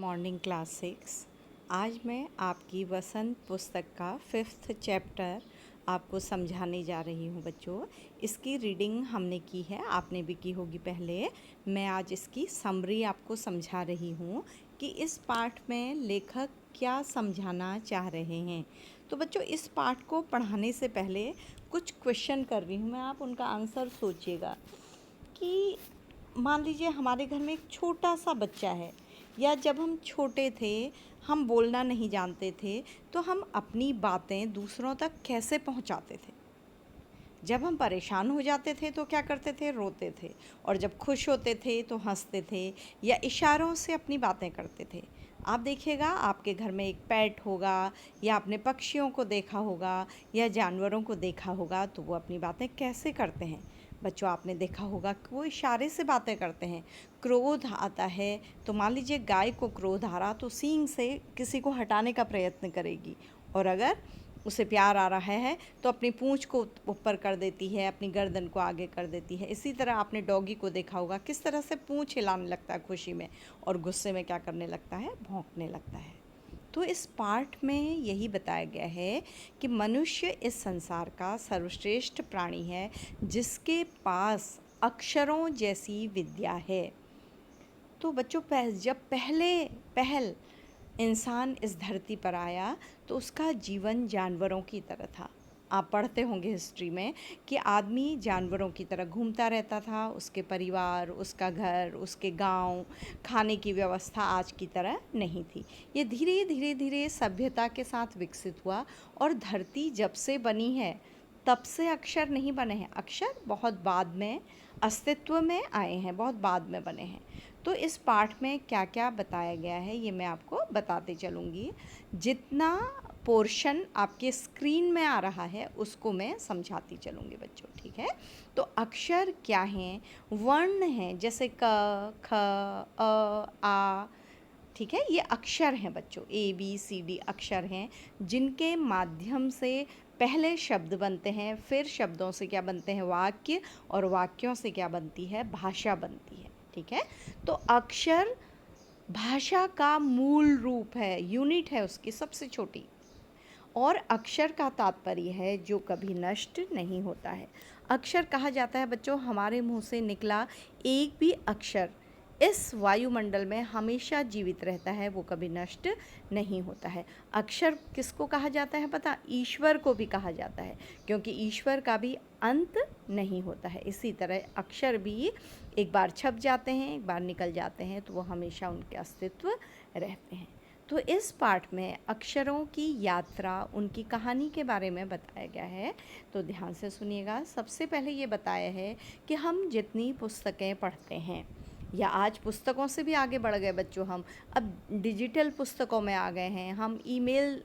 Morning class 6। आज मैं आपकी वसंत पुस्तक का 5th चैप्टर आपको समझाने जा रही हूँ बच्चों। इसकी रीडिंग हमने की है, आपने भी की होगी पहले। मैं आज इसकी समरी आपको समझा रही हूँ कि इस पाठ में लेखक क्या समझाना चाह रहे हैं। तो बच्चों, इस पाठ को पढ़ाने से पहले कुछ क्वेश्चन कर रही हूँ मैं, आप उनका आंसर सोचिएगा। कि मान लीजिए हमारे घर में एक छोटा सा बच्चा है, या जब हम छोटे थे, हम बोलना नहीं जानते थे, तो हम अपनी बातें दूसरों तक कैसे पहुंचाते थे। जब हम परेशान हो जाते थे तो क्या करते थे, रोते थे। और जब खुश होते थे तो हंसते थे या इशारों से अपनी बातें करते थे। आप देखिएगा, आपके घर में एक पेट होगा, या आपने पक्षियों को देखा होगा या जानवरों को देखा होगा, तो वो अपनी बातें कैसे करते हैं। बच्चों, आपने देखा होगा कि वो इशारे से बातें करते हैं। क्रोध आता है तो मान लीजिए गाय को क्रोध आ रहा तो सींग से किसी को हटाने का प्रयत्न करेगी, और अगर उसे प्यार आ रहा है तो अपनी पूंछ को ऊपर कर देती है, अपनी गर्दन को आगे कर देती है। इसी तरह आपने डॉगी को देखा होगा किस तरह से पूंछ हिलाने लगता है खुशी में, और गुस्से में क्या करने लगता है, भौंकने लगता है। तो इस पाठ में यही बताया गया है कि मनुष्य इस संसार का सर्वश्रेष्ठ प्राणी है, जिसके पास अक्षरों जैसी विद्या है। तो बच्चों, जब पहल इंसान इस धरती पर आया तो उसका जीवन जानवरों की तरह था। आप पढ़ते होंगे हिस्ट्री में कि आदमी जानवरों की तरह घूमता रहता था। उसके परिवार, उसका घर, उसके गांव, खाने की व्यवस्था आज की तरह नहीं थी। ये धीरे धीरे धीरे सभ्यता के साथ विकसित हुआ, और धरती जब से बनी है तब से अक्षर नहीं बने हैं। अक्षर बहुत बाद में अस्तित्व में आए हैं, बहुत बाद में बने हैं। तो इस पाठ में क्या क्या बताया गया है ये मैं आपको बताते चलूँगी। जितना पोर्शन आपके स्क्रीन में आ रहा है उसको मैं समझाती चलूँगी बच्चों, ठीक है। तो अक्षर क्या हैं? वर्ण हैं, जैसे क, ख, अ, आ, ठीक है। ये अक्षर हैं बच्चों, ABCD अक्षर हैं, जिनके माध्यम से पहले शब्द बनते हैं, फिर शब्दों से क्या बनते हैं, वाक्य, और वाक्यों से क्या बनती है, भाषा बनती है, ठीक है। तो अक्षर भाषा का मूल रूप है, यूनिट है उसकी सबसे छोटी, और अक्षर का तात्पर्य है जो कभी नष्ट नहीं होता है। अक्षर कहा जाता है बच्चों, हमारे मुंह से निकला एक भी अक्षर इस वायुमंडल में हमेशा जीवित रहता है, वो कभी नष्ट नहीं होता है। अक्षर किसको कहा जाता है पता? ईश्वर को भी कहा जाता है, क्योंकि ईश्वर का भी अंत नहीं होता है। इसी तरह अक्षर भी एक बार छप जाते हैं, एक बार निकल जाते हैं, तो वो हमेशा उनके अस्तित्व रहते हैं। तो इस पाठ में अक्षरों की यात्रा, उनकी कहानी के बारे में बताया गया है। तो ध्यान से सुनिएगा। सबसे पहले ये बताया है कि हम जितनी पुस्तकें पढ़ते हैं, या आज पुस्तकों से भी आगे बढ़ गए बच्चों, हम अब डिजिटल पुस्तकों में आ गए हैं। हम ईमेल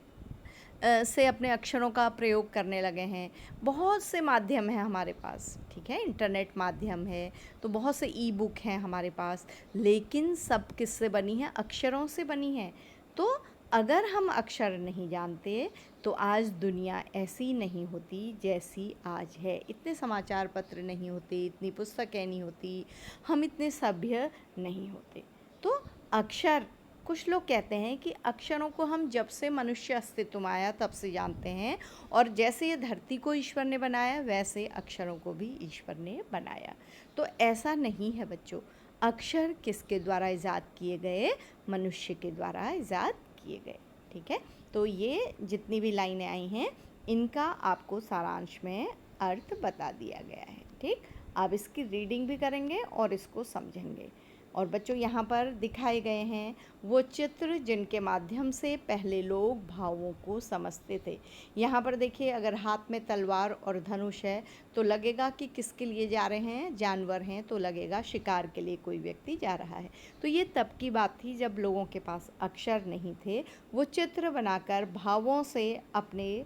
से अपने अक्षरों का प्रयोग करने लगे हैं। बहुत से माध्यम हैं हमारे पास, ठीक है। इंटरनेट माध्यम है, तो बहुत से ई बुक हैं हमारे पास, लेकिन सब किससे बनी है? अक्षरों से बनी है। तो अगर हम अक्षर नहीं जानते तो आज दुनिया ऐसी नहीं होती जैसी आज है। इतने समाचार पत्र नहीं होते, इतनी पुस्तकें नहीं होती, हम इतने सभ्य नहीं होते। तो अक्षर, कुछ लोग कहते हैं कि अक्षरों को हम जब से मनुष्य अस्तित्व में आया तब से जानते हैं, और जैसे ये धरती को ईश्वर ने बनाया वैसे अक्षरों को भी ईश्वर ने बनाया। तो ऐसा नहीं है बच्चों। अक्षर किसके द्वारा ईजाद किए गए? मनुष्य के द्वारा ईजाद किए गए, ठीक है। तो ये जितनी भी लाइनें आई हैं, इनका आपको सारांश में अर्थ बता दिया गया है, ठीक। आप इसकी रीडिंग भी करेंगे और इसको समझेंगे। और बच्चों, यहाँ पर दिखाए गए हैं वो चित्र जिनके माध्यम से पहले लोग भावों को समझते थे। यहाँ पर देखिए, अगर हाथ में तलवार और धनुष है तो लगेगा कि किसके लिए जा रहे हैं, जानवर हैं, तो लगेगा शिकार के लिए कोई व्यक्ति जा रहा है। तो ये तब की बात थी जब लोगों के पास अक्षर नहीं थे। वो चित्र बनाकर भावों से अपने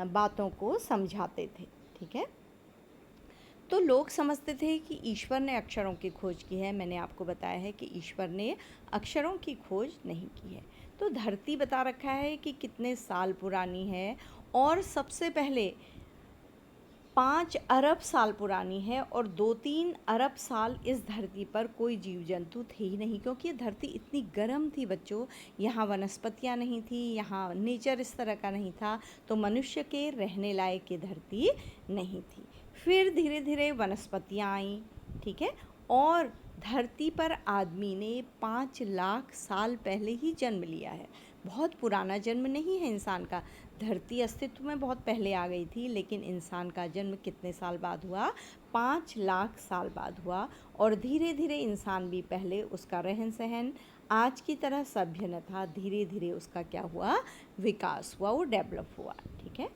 बातों को समझाते थे, ठीक है। तो लोग समझते थे कि ईश्वर ने अक्षरों की खोज की है। मैंने आपको बताया है कि ईश्वर ने अक्षरों की खोज नहीं की है। तो धरती बता रखा है कि कितने साल पुरानी है, और सबसे पहले 5 अरब साल पुरानी है और 2-3 अरब साल इस धरती पर कोई जीव जंतु थे ही नहीं, क्योंकि ये धरती इतनी गर्म थी बच्चों। यहाँ वनस्पतियाँ नहीं थी, यहाँ नेचर इस तरह का नहीं था, तो मनुष्य के रहने लायक ये धरती नहीं थी। फिर धीरे धीरे वनस्पतियाँ आईं, ठीक है, और धरती पर आदमी ने 5 लाख साल पहले ही जन्म लिया है। बहुत पुराना जन्म नहीं है इंसान का। धरती अस्तित्व में बहुत पहले आ गई थी, लेकिन इंसान का जन्म कितने साल बाद हुआ? 5 लाख साल बाद हुआ। और धीरे धीरे इंसान भी, पहले उसका रहन सहन आज की तरह सभ्य न था, धीरे धीरे उसका क्या हुआ? विकास हुआ, वो डेवलप हुआ, ठीक है।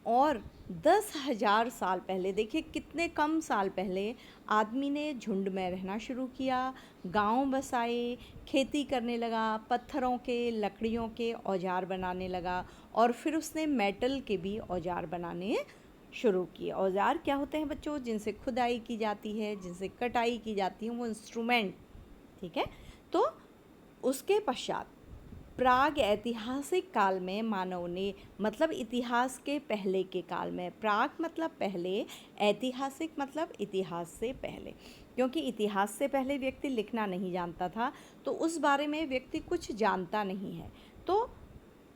और 10,000 साल पहले, देखिए कितने कम साल पहले आदमी ने झुंड में रहना शुरू किया, गांव बसाए, खेती करने लगा, पत्थरों के, लकड़ियों के औजार बनाने लगा, और फिर उसने मेटल के भी औजार बनाने शुरू किए। औजार क्या होते हैं बच्चों? जिनसे खुदाई की जाती है, जिनसे कटाई की जाती है, वो इंस्ट्रूमेंट, ठीक है। तो उसके पश्चात प्राग ऐतिहासिक काल में मानव ने, मतलब इतिहास के पहले के काल में, प्राग मतलब पहले, ऐतिहासिक मतलब इतिहास से पहले, क्योंकि इतिहास से पहले व्यक्ति लिखना नहीं जानता था, तो उस बारे में व्यक्ति कुछ जानता नहीं है। तो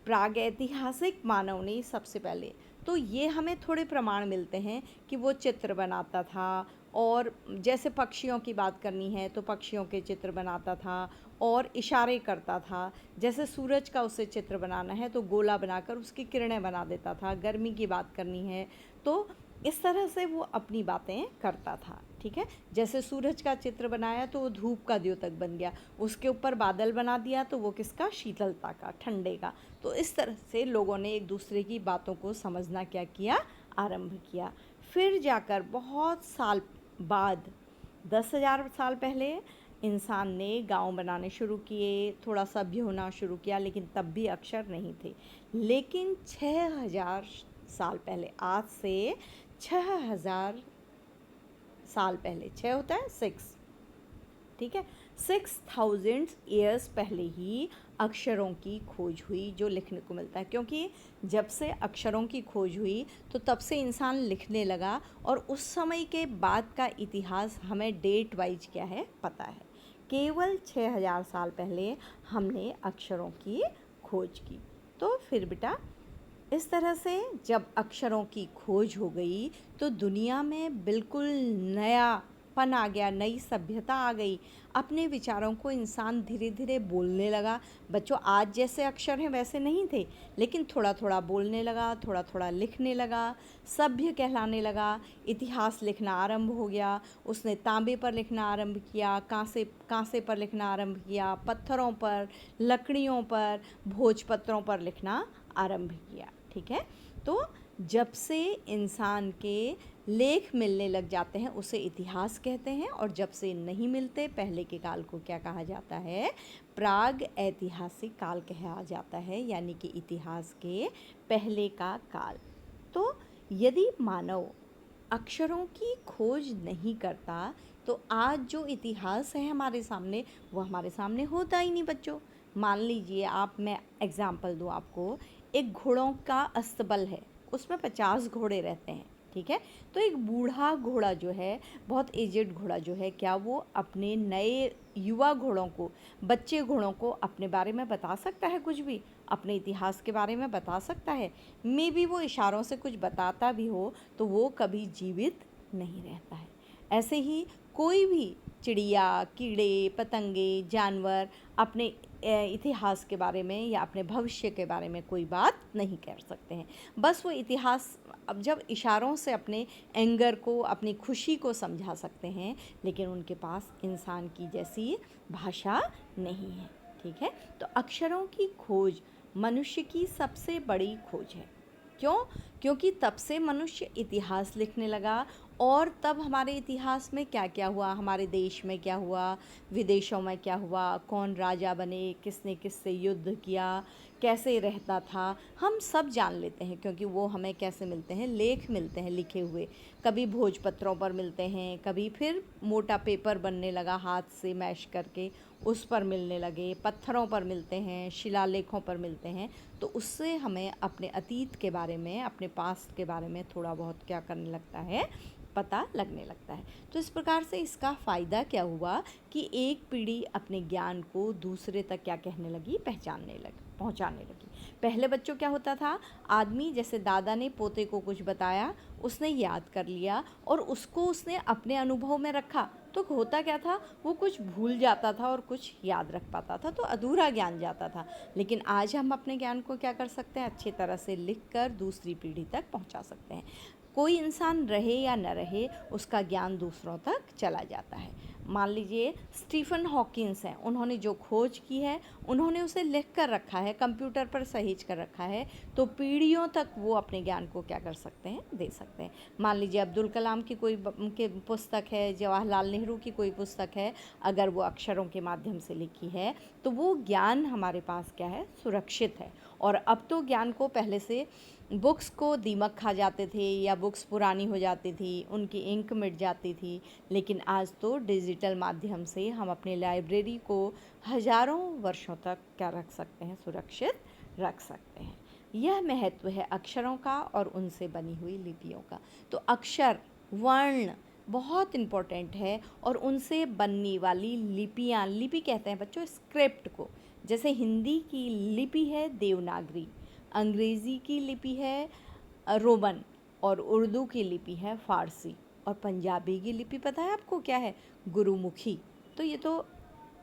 प्रागैतिहासिक मानव ने सबसे पहले, तो ये हमें थोड़े प्रमाण मिलते हैं कि वो चित्र बनाता था, और जैसे पक्षियों की बात करनी है तो पक्षियों के चित्र बनाता था और इशारे करता था। जैसे सूरज का उसे चित्र बनाना है तो गोला बनाकर उसकी किरणें बना देता था। गर्मी की बात करनी है तो इस तरह से वो अपनी बातें करता था, ठीक है। जैसे सूरज का चित्र बनाया तो वो धूप का द्योतक बन गया, उसके ऊपर बादल बना दिया तो वो किसका? शीतलता का, ठंडे का। तो इस तरह से लोगों ने एक दूसरे की बातों को समझना क्या किया? आरंभ किया। फिर जाकर बहुत साल बाद, 10,000 साल पहले इंसान ने गांव बनाने शुरू किए, थोड़ा सभ्य होना शुरू किया, लेकिन तब भी अक्षर नहीं थे। लेकिन 6,000 साल पहले, आज से 6,000 साल पहले, 6 होता है 6, ठीक है, 6,000 ईयर्स पहले ही अक्षरों की खोज हुई, जो लिखने को मिलता है। क्योंकि जब से अक्षरों की खोज हुई तो तब से इंसान लिखने लगा, और उस समय के बाद का इतिहास हमें डेट वाइज क्या है पता है। केवल 6,000 साल पहले हमने अक्षरों की खोज की। तो फिर बेटा, इस तरह से जब अक्षरों की खोज हो गई तो दुनिया में बिल्कुल नयापन आ गया, नई सभ्यता आ गई। अपने विचारों को इंसान धीरे धीरे बोलने लगा। बच्चों, आज जैसे अक्षर हैं वैसे नहीं थे, लेकिन थोड़ा थोड़ा बोलने लगा, थोड़ा थोड़ा लिखने लगा, सभ्य कहलाने लगा। इतिहास लिखना आरंभ हो गया। उसने तांबे पर लिखना आरंभ किया, कांसे पर लिखना आरंभ किया, पत्थरों पर, लकड़ियों पर, भोजपत्रों पर लिखना आरंभ किया, ठीक है। तो जब से इंसान के लेख मिलने लग जाते हैं उसे इतिहास कहते हैं, और जब से नहीं मिलते पहले के काल को क्या कहा जाता है? प्राग ऐतिहासिक काल कहा जाता है, यानी कि इतिहास के पहले का काल। तो यदि मानव अक्षरों की खोज नहीं करता तो आज जो इतिहास है हमारे सामने, वो हमारे सामने होता ही नहीं बच्चों। मान लीजिए आप, मैं एग्जाम्पल दूँ आपको, एक घोड़ों का अस्तबल है, उसमें 50 घोड़े रहते हैं, ठीक है। तो एक बूढ़ा घोड़ा जो है, बहुत एजेड घोड़ा जो है, क्या वो अपने नए युवा घोड़ों को, बच्चे घोड़ों को अपने बारे में बता सकता है? कुछ भी अपने इतिहास के बारे में बता सकता है? मे बी वो इशारों से कुछ बताता भी हो तो वो कभी जीवित नहीं रहता है। ऐसे ही कोई भी चिड़िया, कीड़े, पतंगे, जानवर अपने इतिहास के बारे में या अपने भविष्य के बारे में कोई बात नहीं कर सकते हैं। बस वो इतिहास अब जब इशारों से अपने एंगर को, अपनी खुशी को समझा सकते हैं, लेकिन उनके पास इंसान की जैसी भाषा नहीं है, ठीक है। तो अक्षरों की खोज मनुष्य की सबसे बड़ी खोज है। क्यों? क्योंकि तब से मनुष्य इतिहास लिखने लगा, और तब हमारे इतिहास में क्या क्या हुआ, हमारे देश में क्या हुआ, विदेशों में क्या हुआ, कौन राजा बने, किसने किससे युद्ध किया, कैसे रहता था, हम सब जान लेते हैं। क्योंकि वो हमें कैसे मिलते हैं? लेख मिलते हैं लिखे हुए। कभी भोजपत्रों पर मिलते हैं, कभी फिर मोटा पेपर बनने लगा हाथ से मैश करके, उस पर मिलने लगे, पत्थरों पर मिलते हैं, शिलालेखों पर मिलते हैं, तो उससे हमें अपने अतीत के बारे में, अपने पास्ट के बारे में थोड़ा बहुत क्या करने लगता है, पता लगने लगता है। तो इस प्रकार से इसका फ़ायदा क्या हुआ कि एक पीढ़ी अपने ज्ञान को दूसरे तक क्या कहने लगी, पहुंचाने लगी। पहले बच्चों क्या होता था, आदमी जैसे दादा ने पोते को कुछ बताया, उसने याद कर लिया और उसको उसने अपने अनुभव में रखा, तो होता क्या था, वो कुछ भूल जाता था और कुछ याद रख पाता था, तो अधूरा ज्ञान जाता था। लेकिन आज हम अपने ज्ञान को क्या कर सकते हैं, अच्छी तरह से लिख कर दूसरी पीढ़ी तक पहुंचा सकते हैं। कोई इंसान रहे या न रहे, उसका ज्ञान दूसरों तक चला जाता है। मान लीजिए स्टीफन हॉकिंस हैं, उन्होंने जो खोज की है उन्होंने उसे लिख कर रखा है, कंप्यूटर पर सहेज कर रखा है, तो पीढ़ियों तक वो अपने ज्ञान को क्या कर सकते हैं, दे सकते हैं। मान लीजिए अब्दुल कलाम की कोई के पुस्तक है, जवाहरलाल नेहरू की कोई पुस्तक है, अगर वो अक्षरों के माध्यम से लिखी है तो वो ज्ञान हमारे पास क्या है, सुरक्षित है। और अब तो ज्ञान को, पहले से बुक्स को दीमक खा जाते थे या बुक्स पुरानी हो जाती थी, उनकी इंक मिट जाती थी, लेकिन आज तो डिजिटल माध्यम से हम अपनी लाइब्रेरी को हजारों वर्षों तक क्या रख सकते हैं, सुरक्षित रख सकते हैं। यह महत्व है अक्षरों का और उनसे बनी हुई लिपियों का। तो अक्षर, वर्ण बहुत इम्पोर्टेंट है, और उनसे बनने वाली लिपियाँ, लिपि कहते हैं बच्चों स्क्रिप्ट को। जैसे हिंदी की लिपि है देवनागरी, अंग्रेज़ी की लिपि है रोमन, और उर्दू की लिपि है फ़ारसी, और पंजाबी की लिपि पता है आपको क्या है, गुरुमुखी। तो ये तो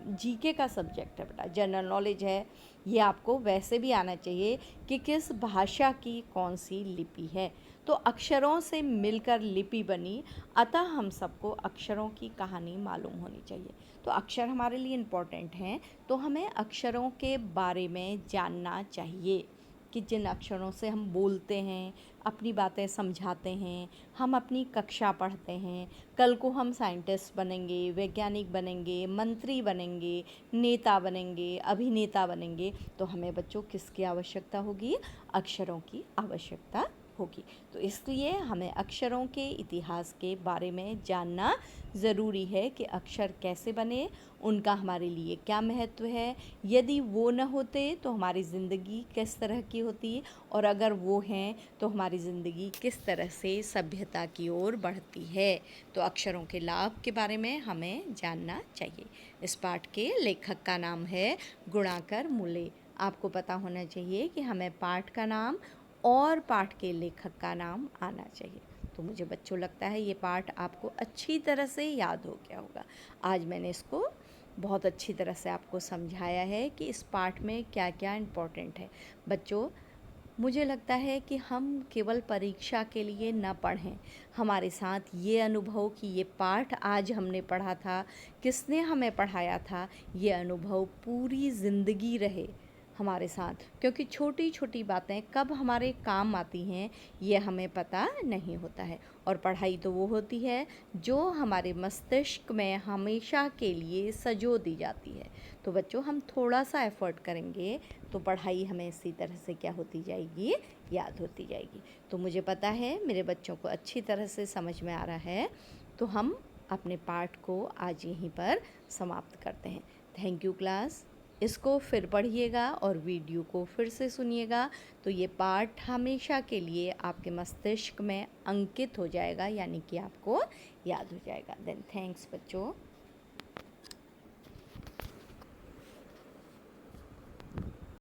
जीके का सब्जेक्ट है बेटा, जनरल नॉलेज है, ये आपको वैसे भी आना चाहिए कि किस भाषा की कौन सी लिपि है। तो अक्षरों से मिलकर लिपि बनी, अतः हम सबको अक्षरों की कहानी मालूम होनी चाहिए। तो अक्षर हमारे लिए इम्पोर्टेंट हैं, तो हमें अक्षरों के बारे में जानना चाहिए कि जिन अक्षरों से हम बोलते हैं, अपनी बातें समझाते हैं, हम अपनी कक्षा पढ़ते हैं, कल को हम साइंटिस्ट बनेंगे, वैज्ञानिक बनेंगे, मंत्री बनेंगे, नेता बनेंगे, अभिनेता बनेंगे, तो हमें बच्चों किसकी आवश्यकता होगी, अक्षरों की आवश्यकता होगी। तो इसलिए हमें अक्षरों के इतिहास के बारे में जानना ज़रूरी है कि अक्षर कैसे बने, उनका हमारे लिए क्या महत्व है, यदि वो न होते तो हमारी ज़िंदगी किस तरह की होती, और अगर वो हैं तो हमारी ज़िंदगी किस तरह से सभ्यता की ओर बढ़ती है। तो अक्षरों के लाभ के बारे में हमें जानना चाहिए। इस पाठ के लेखक का नाम है गुणाकर मूले। आपको पता होना चाहिए कि हमें पाठ का नाम और पाठ के लेखक का नाम आना चाहिए। तो मुझे बच्चों लगता है ये पाठ आपको अच्छी तरह से याद हो गया होगा। आज मैंने इसको बहुत अच्छी तरह से आपको समझाया है कि इस पाठ में क्या क्या इम्पोर्टेंट है। बच्चों, मुझे लगता है कि हम केवल परीक्षा के लिए न पढ़ें, हमारे साथ ये अनुभव कि ये पाठ आज हमने पढ़ा था, किसने हमें पढ़ाया था, ये अनुभव पूरी ज़िंदगी रहे हमारे साथ, क्योंकि छोटी छोटी बातें कब हमारे काम आती हैं ये हमें पता नहीं होता है। और पढ़ाई तो वो होती है जो हमारे मस्तिष्क में हमेशा के लिए सजो दी जाती है। तो बच्चों, हम थोड़ा सा एफ़र्ट करेंगे तो पढ़ाई हमें इसी तरह से क्या होती जाएगी, याद होती जाएगी। तो मुझे पता है मेरे बच्चों को अच्छी तरह से समझ में आ रहा है, तो हम अपने पाठ को आज यहीं पर समाप्त करते हैं। Thank you class. इसको फिर पढ़िएगा और वीडियो को फिर से सुनिएगा, तो ये पाठ हमेशा के लिए आपके मस्तिष्क में अंकित हो जाएगा, यानी कि आपको याद हो जाएगा। देन थैंक्स बच्चों।